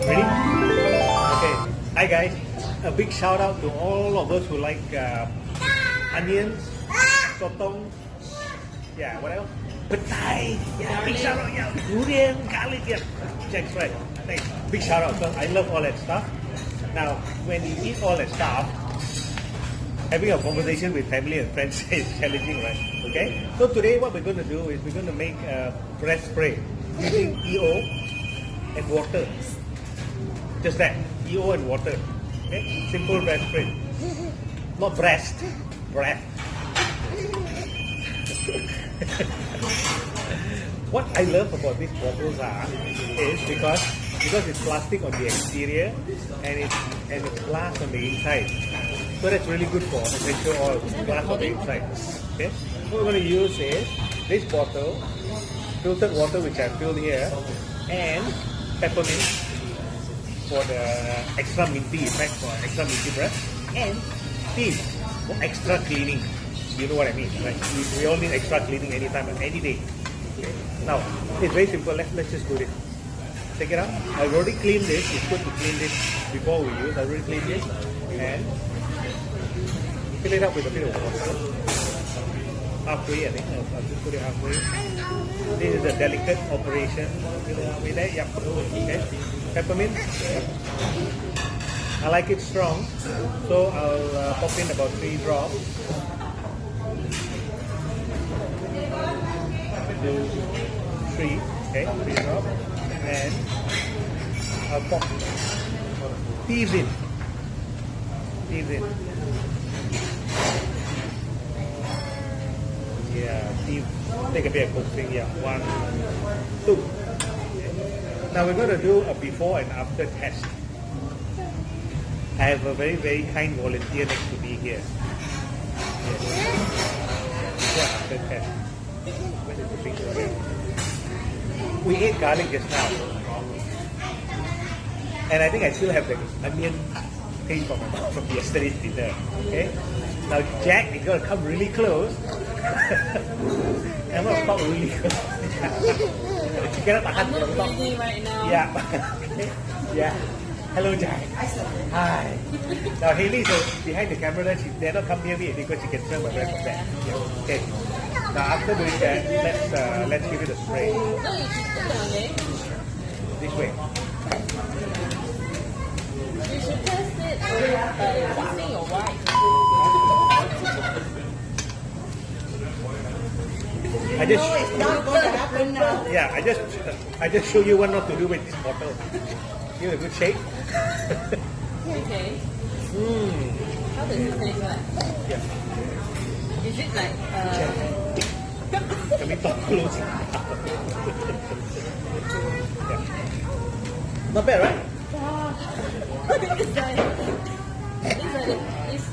Ready? Okay. Hi guys. A big shout out to all of us who like onions, sotong. Yeah, what else? Petai. Yeah, big shout out. Yeah, durian, garlic. Yeah, Jack's right. Thanks. Big shout out. So I love all that stuff. Now, when you eat all that stuff, having a conversation with family and friends is challenging, right? Okay. So today, what we're going to do is we're going to make a breast spray using EO and water. Just that, EO and water. Okay. Simple breast spray. Not breast. Breath. What I love about these bottles is because it's plastic on the exterior and it's glass on the inside. So that's really good for essential oil, glass on the inside. Okay. What we're going to use is this bottle, filtered water which I filled here, and peppermint for the extra minty effect, for extra minty breath, and thieves for extra cleaning. You know what I mean, right? We all need extra cleaning anytime, any day. Okay. Now, it's very simple. Let's just do this. Take it out. I've already cleaned this. It's good to clean this before we use. I've already cleaned this. And fill it up with a bit of water. Halfway, I think. I'll just put it halfway. This is a delicate operation. Fill it halfway there. Yep. Okay. Peppermint. I like it strong. So I'll pop in about 3 drops. 2, 3. Okay. 3 drops. And I'll pop thieves in. Yeah, thieves. Take a bit of coaxing. Yeah, 1, 2. Okay. Now we're going to do a before and after test. I have a very, very kind volunteer next to me here. Yes. Before and after test. Where is the picture here? We ate garlic just now, and I think I still have the onion taste from yesterday's dinner. Okay, now Jack is going to come really close. I'm going to talk really close. You cannot tahan to talk. Right now. Yeah. Okay. Yeah. Hello, Jack. Hi. Now Haley is behind the camera. She dare not come near me because she can smell my breath from there. Yeah. Okay. Now after doing that, let's give it a spray. This way. You should test it using your wife. It's not going to happen now. Yeah, I just show you what not to do with this bottle. Give it a good shake. Okay. How does it taste like? Yeah. Is it like Can we talk close? Yeah. Not bad, right? it's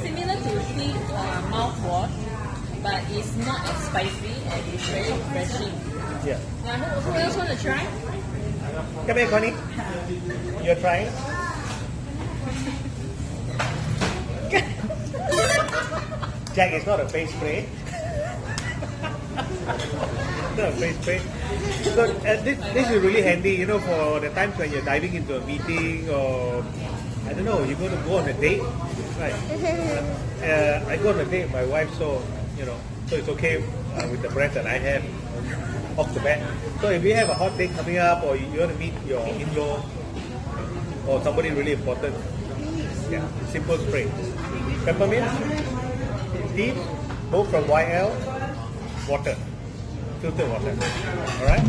similar to Steve mouthwash, but it's not as spicy and it's very refreshing. Yeah. Now, who else want to try? Come here, Connie. You're trying? Jack, it's not a face spray. Not a face spray. So this is really handy, you know, for the times when you're diving into a meeting or I don't know, you're going to go on a date, right? I go on a date with my wife, so you know, so it's okay with the breath that I have off the bat. So if you have a hot date coming up, or you want to meet your in-law or somebody really important, yeah, simple spray. Peppermint, tea, both from YL, water, filtered water. All right.